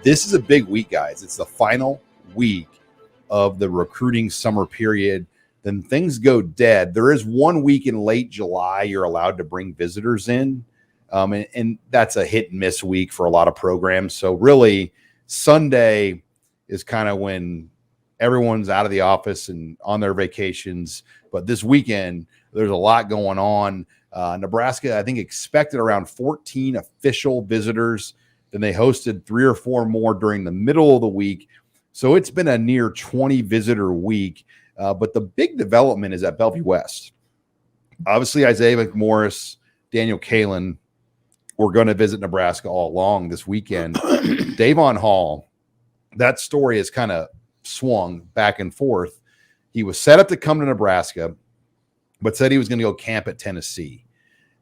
this is a big week, guys. It's the final week of the recruiting summer period. Then things go dead. There is 1 week in late July you're allowed to bring visitors in, and that's a hit and miss week for a lot of programs. So really, Sunday is kind of when everyone's out of the office and on their vacations. But this weekend, there's a lot going on. Nebraska, I think, expected around 14 official visitors. Then they hosted 3 or 4 more during the middle of the week. So it's been a near 20 visitor week. But the big development is at Bellevue West. Obviously, Isaiah McMorris, Daniel Kalen were going to visit Nebraska all along this weekend. Daevon Hall, that story has kind of swung back and forth. He was set up to come to Nebraska, but said he was going to go camp at Tennessee.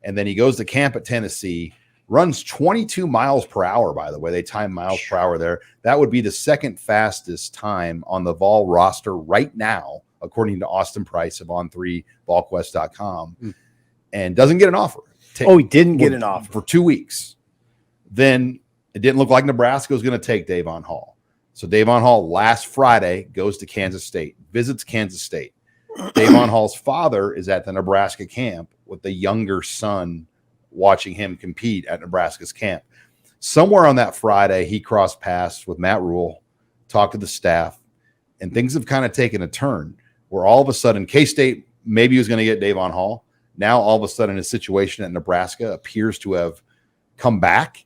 And then he goes to camp at Tennessee, runs 22 miles per hour, by the way. They time miles per hour there. That would be the second fastest time on the Vol roster right now, according to Austin Price of On3, VolQuest.com, and doesn't get an offer. He didn't get an offer for 2 weeks. Then it didn't look like Nebraska was going to take Daevon Hall. So Daevon Hall last Friday goes to Kansas State, visits Kansas State. Daevon Hall's father is at the Nebraska camp with the younger son watching him compete at Nebraska's camp. Somewhere on that Friday, he crossed paths with Matt Rule, talked to the staff, and things have kind of taken a turn where all of a sudden K-State maybe was going to get Daevon Hall. Now all of a sudden his situation at Nebraska appears to have come back.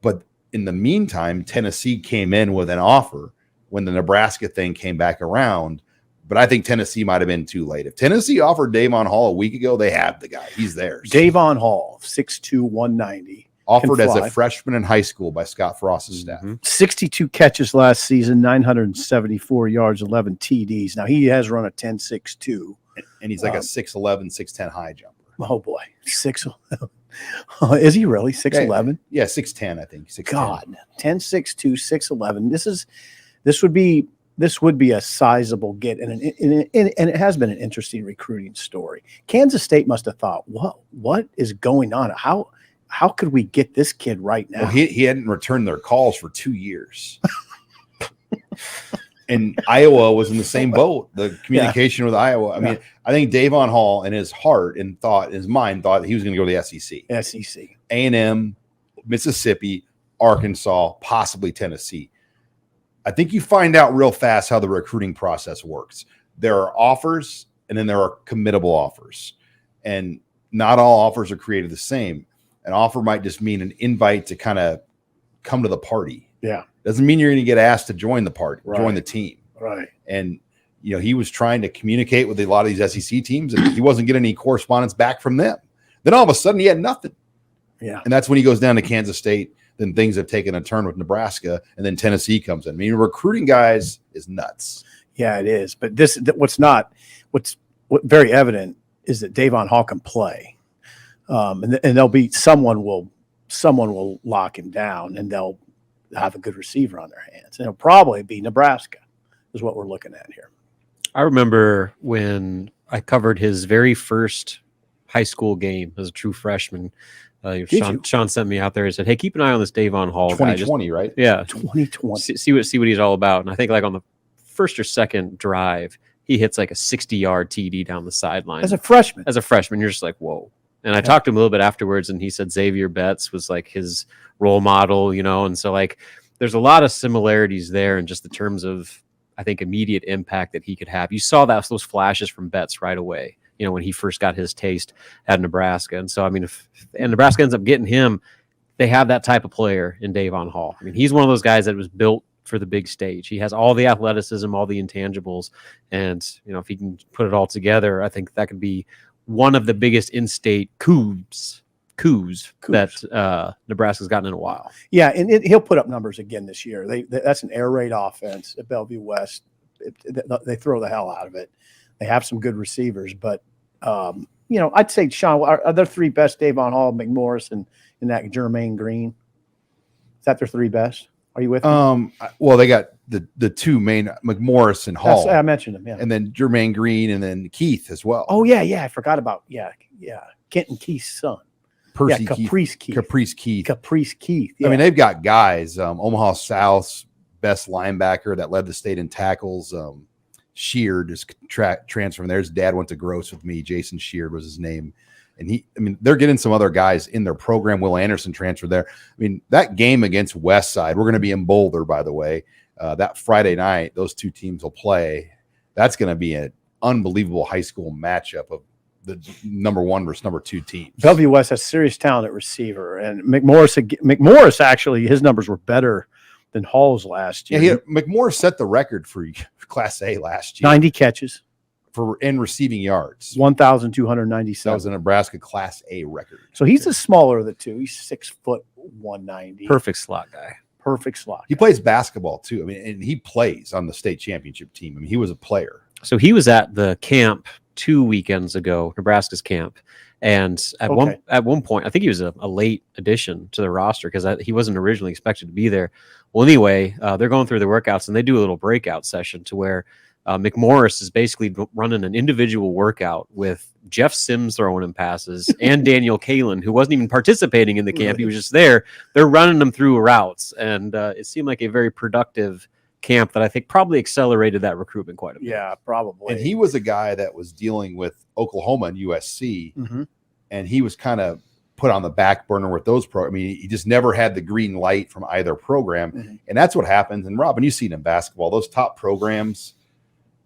But in the meantime, Tennessee came in with an offer when the Nebraska thing came back around. But I think Tennessee might have been too late. If Tennessee offered Daevon Hall a week ago, they have the guy. He's theirs. Daevon Hall, 6'2", 190. Offered as a freshman in high school by Scott Frost's staff. 62 catches last season, 974 yards, 11 TDs. Now, he has run a 10.62. And he's like a 6'11", 6'10" high jumper. Oh, boy. 6'11". Is he really 6'11"? Yeah, 6'10", I think. 6'10". God, 10.62, 6'11". This would be a sizable get, and it has been an interesting recruiting story. Kansas State must have thought, what is going on? How could we get this kid right now? Well, he hadn't returned their calls for 2 years. And Iowa was in the same boat, the communication with Iowa. I mean, I think Daevon Hall in his heart and his mind thought that he was going to go to the SEC. A&M, Mississippi, Arkansas, possibly Tennessee. I think you find out real fast how the recruiting process works. There are offers, and then there are committable offers. And not all offers are created the same. An offer might just mean an invite to kind of come to the party. Yeah. Doesn't mean you're going to get asked to join the party, join the team. Right. And, he was trying to communicate with a lot of these SEC teams, and he wasn't getting any correspondence back from them. Then all of a sudden he had nothing. Yeah. And that's when he goes down to Kansas State. Then things have taken a turn with Nebraska, and then Tennessee comes in. I mean, recruiting guys is nuts. Yeah, it is. But what's very evident is that Daevon Hall can play, and there'll be someone will lock him down, and they'll have a good receiver on their hands. And it'll probably be Nebraska, is what we're looking at here. I remember when I covered his very first high school game as a true freshman. Sean sent me out there and said, "Hey, keep an eye on this Daevon Hall 2020, guy." Right? Yeah, 2020. See what he's all about. And I think like on the first or second drive, he hits like a 60-yard TD down the sideline As a freshman, you're just like, whoa. And I talked to him a little bit afterwards, and he said Xavier Betts was like his role model, And so like, there's a lot of similarities there, in just the terms of, I think, immediate impact that he could have. You saw those flashes from Betts right away. When he first got his taste at Nebraska. And so, I mean, if Nebraska ends up getting him, they have that type of player in Daevon Hall. I mean, he's one of those guys that was built for the big stage. He has all the athleticism, all the intangibles. And, if he can put it all together, I think that could be one of the biggest in-state coups that Nebraska's gotten in a while. Yeah, and he'll put up numbers again this year. That's an air raid offense at Bellevue West. They throw the hell out of it. They have some good receivers, but I'd say, Sean, are their three best Daevon Hall, McMorris, and that Jermaine Green? Is that their three best? Are you with me? Well, they got the two main, McMorris and Hall. I mentioned them, yeah. And then Jermaine Green and then Keith as well. Oh, yeah, I forgot about, Kent and Keith's son. Percy Caprice Keith. Caprice Keith. Yeah. I mean, they've got guys. Omaha South's best linebacker that led the state in tackles. Sheard is transferring there. His dad went to Gross with me. Jason Sheard was his name. And they're getting some other guys in their program. Will Anderson transferred there. I mean, that game against Westside, we're going to be in Boulder, by the way. That Friday night, those two teams will play. That's going to be an unbelievable high school matchup of the number 1 versus number 2 teams. Bellevue West has serious talent at receiver. And McMorris, actually, his numbers were better than Hall's last year. Yeah, McMorris set the record for Class A last year. 90 catches. In receiving yards. 1,297. That was a Nebraska Class A record. So he's the smaller of the two. He's 6 foot 190. Perfect slot guy. Perfect slot. He plays basketball too. I mean, and he plays on the state championship team. I mean, he was a player. So he was at the camp 2 weekends ago, Nebraska's camp. And at one point, I think he was a late addition to the roster because he wasn't originally expected to be there. Well, anyway, they're going through the workouts and they do a little breakout session to where McMorris is basically running an individual workout with Jeff Sims throwing him passes and Daniel Kalin, who wasn't even participating in the camp. He was just there. They're running them through routes. And it seemed like a very productive camp that I think probably accelerated that recruitment quite a bit. Yeah, probably. And he was a guy that was dealing with Oklahoma and USC. Mm-hmm. And he was kind of put on the back burner with those programs. I mean, he just never had the green light from either program. Mm-hmm. And that's what happens. And Robin, you see it in basketball, those top programs,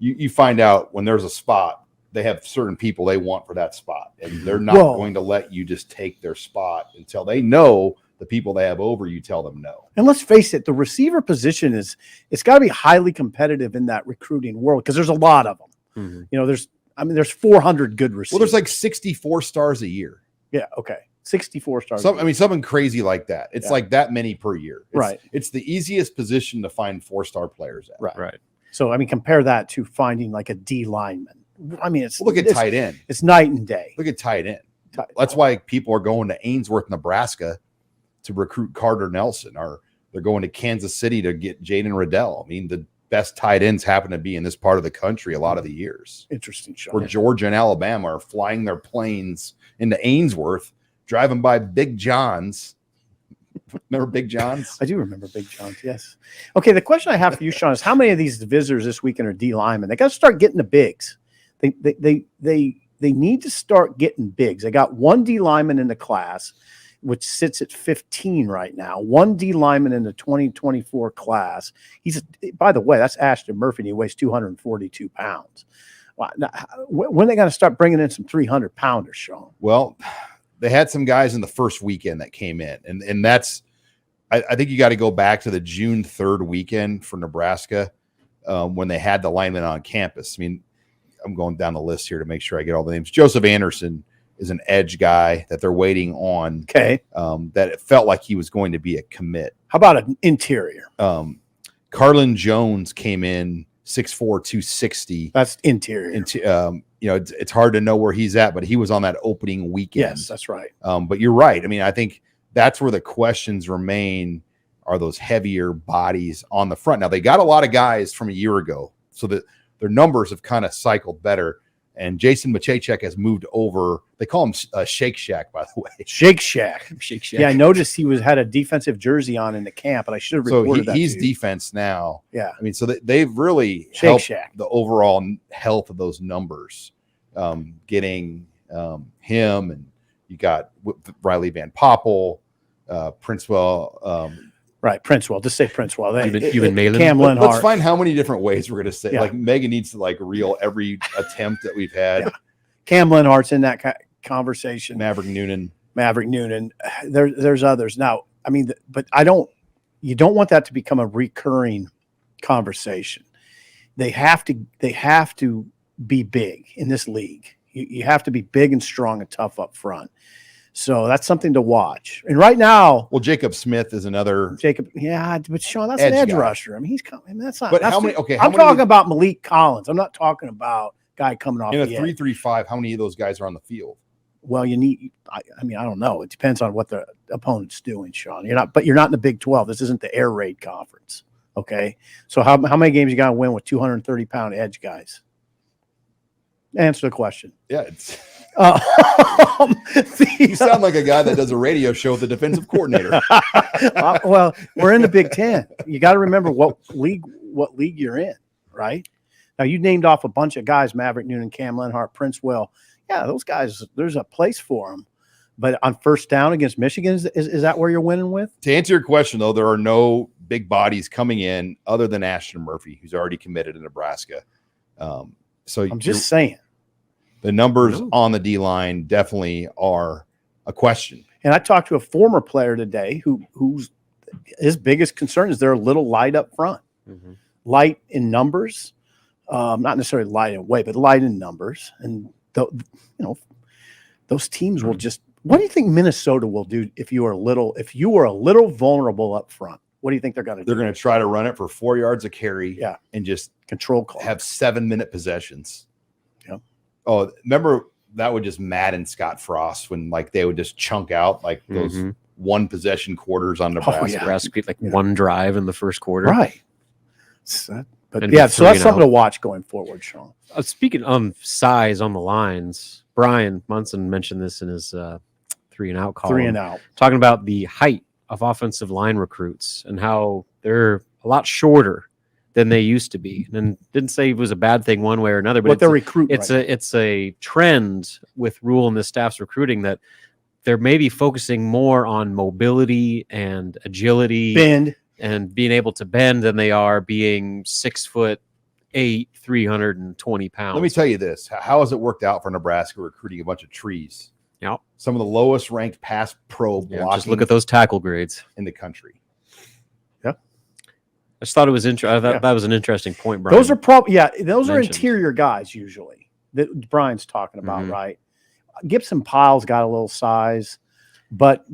you find out when there's a spot, they have certain people they want for that spot. And they're not going to let you just take their spot until they know the people they have over you tell them no. And let's face it, the receiver position it's got to be highly competitive in that recruiting world because there's a lot of them. Mm-hmm. You know, there's 400 good receivers. Well, there's like 64 stars a year. Yeah, okay. 64 stars. Something crazy like that. It's like that many per year. Right. It's the easiest position to find 4-star players at. Right. So, compare that to finding like a D lineman. Look at tight end. It's night and day. Look at tight end. That's why people are going to Ainsworth, Nebraska to recruit Carter Nelson, or they're going to Kansas City to get Jaden Riddell. I mean, the best tight ends happen to be in this part of the country a lot of the years. Interesting, Sean. Where Georgia and Alabama are flying their planes into Ainsworth, driving by Big John's. Remember Big John's? I do remember Big John's, yes. Okay, the question I have for you, Sean, is how many of these visitors this weekend are D linemen? They got to start getting the bigs. They need to start getting bigs. They got one D lineman in the class, which sits at 15 right now. One D lineman in the 2024 class. By the way, that's Ashton Murphy, and he weighs 242 pounds. When are they going to start bringing in some 300-pounders, Sean? Well, they had some guys in the first weekend that came in, and that's I think you got to go back to the June 3rd weekend for Nebraska when they had the linemen on campus. I mean, I'm going down the list here to make sure I get all the names. Joseph Anderson is an edge guy that they're waiting on. Okay. That it felt like he was going to be a commit. How about an interior? Carlin Jones came in 6'4", 260. That's interior. It's hard to know where he's at, but he was on that opening weekend. Yes, that's right. But you're right. I mean, I think that's where the questions remain, are those heavier bodies on the front. Now, they got a lot of guys from a year ago, so that their numbers have kind of cycled better. And Jason Machachek has moved over. They call him Shake Shack, by the way. Shake Shack. Shake Shack. Yeah, I noticed he had a defensive jersey on in the camp, and I should have reported that. So he's defense now. Yeah. I mean, so they've really helped the overall health of those numbers. Getting him, and you got Riley Van Poppel, Princewell. Right, Princewell. Just say Princewell. Even Malin. Cam Lenhart. Let's find how many different ways we're going to say. Yeah. Like Megan needs to reel every attempt that we've had. Yeah. Cam Lenhart's in that conversation. Maverick Noonan. There's others now. I mean, but you don't want that to become a recurring conversation. They have to be big in this league. You have to be big and strong and tough up front. So that's something to watch. And right now, Jacob Smith is another. But Sean, that's an edge rusher. I mean, he's coming. That's not. But how many? Okay, I'm talking about Malik Collins. I'm not talking about guy coming off in a 3-3-5. How many of those guys are on the field? Well, you need. I don't know. It depends on what the opponent's doing, Sean. You're not in the Big 12. This isn't the air raid conference. Okay, so how many games you got to win with 230-pound edge guys? Answer the question. Yeah, it's The- you sound like a guy that does a radio show with the defensive coordinator. well, we're in the Big Ten. You got to remember what league you're in, right? Now you named off a bunch of guys: Maverick Noonan, Cam Lenhart, Prince Will. Yeah, those guys. There's a place for them. But on first down against Michigan, is that where you're winning with? To answer your question, though, there are no big bodies coming in other than Ashton Murphy, who's already committed to Nebraska. So I'm just saying. The numbers on the D-line definitely are a question. And I talked to a former player today who's his biggest concern is they're a little light up front. Mm-hmm. Light in numbers, not necessarily light in weight, but light in numbers. And those teams will just. What do you think Minnesota will do if you are a little vulnerable up front? What do you think they're going to do? They're going to try to run it for 4 yards of carry, and just control clock. Have 7-minute possessions. Yeah. Oh, remember that would just madden Scott Frost when like they would just chunk out like those one possession quarters on Nebraska. Oh, yeah. Nebraska one drive in the first quarter, right? So that's something to watch going forward, Sean. Speaking of size on the lines, Brian Munson mentioned this in his 3-and-out column. 3-and-out, talking about the height of offensive line recruits and how they're a lot shorter than they used to be. And didn't say it was a bad thing one way or another, but they're recruiting. It's a trend with Rule and the staff's recruiting that they're maybe focusing more on mobility and agility, bend, and being able to bend than they are being 6'8", 320 pounds. Let me tell you this: how has it worked out for Nebraska recruiting a bunch of trees? Yeah, some of the lowest ranked pass pro blocking. Just look at those tackle grades in the country. Yeah, I just thought it was interesting. That was an interesting point, Brian. Those are those are interior guys usually that Brian's talking about, right? Gibson Pyle's got a little size, but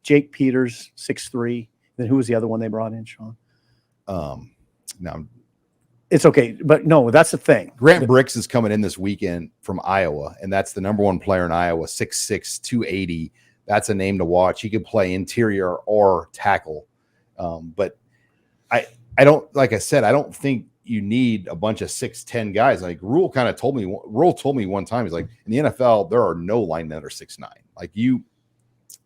Jake Peters 6'3". Then who was the other one they brought in, Sean? No, it's okay, but no, that's the thing. Grant Bricks is coming in this weekend from Iowa, and that's the number one player in Iowa, 6'6", 280. That's a name to watch. He could play interior or tackle. But I don't, like I said, I don't think you need a bunch of 6'10" guys. Like Rule told me one time, he's like, in the NFL, there are no linemen that are 6'9". Like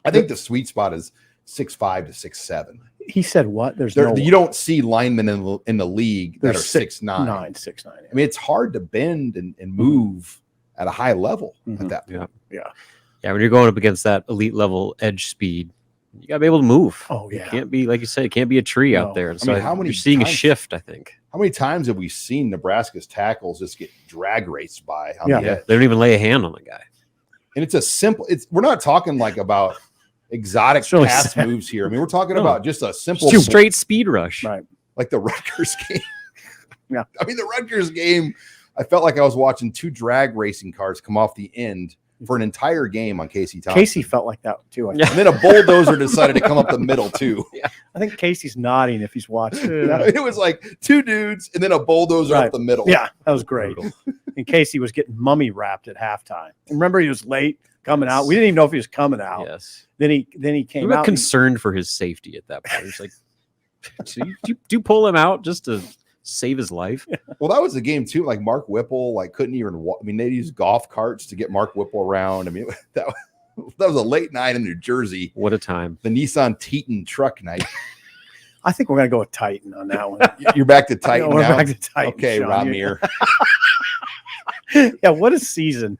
I think the sweet spot is 6'5" to 6'7". He said what? You don't see linemen in the league that are 6'9". 6'9". I mean, it's hard to bend and move at a high level at that point. Yeah. When you're going up against that elite level edge speed, you gotta be able to move. Oh yeah. It can't be, like you said, it can't be a tree out there. And so you're seeing a shift, I think. How many times have we seen Nebraska's tackles just get drag raced by on the edge? They don't even lay a hand on the guy. And we're not talking like about exotic pass moves here. I mean, we're talking about just a simple straight speed rush. Right. Like the Rutgers game. Yeah. I mean, the Rutgers game, I felt like I was watching two drag racing cars come off the end for an entire game on Casey Thompson. Casey felt like that too. And then a bulldozer decided to come up the middle too. Yeah. I think Casey's nodding if he's watching. It was like two dudes and then a bulldozer up the middle. Yeah, that was great. And Casey was getting mummy wrapped at halftime. Remember, he was late coming out. We didn't even know if he was coming out. Yes. Then he came we were out. Concerned for his safety at that point. It's like, so you pull him out just to save his life? Well, that was the game too. Like Mark Whipple, couldn't even walk. I mean, they used golf carts to get Mark Whipple around. I mean, that was a late night in New Jersey. What a time! The Nissan Titan truck night. I think we're gonna go with Titan on that one. You're back to Titan now. We're back to Titan. Okay, Sean. Ramir. Yeah, what a season!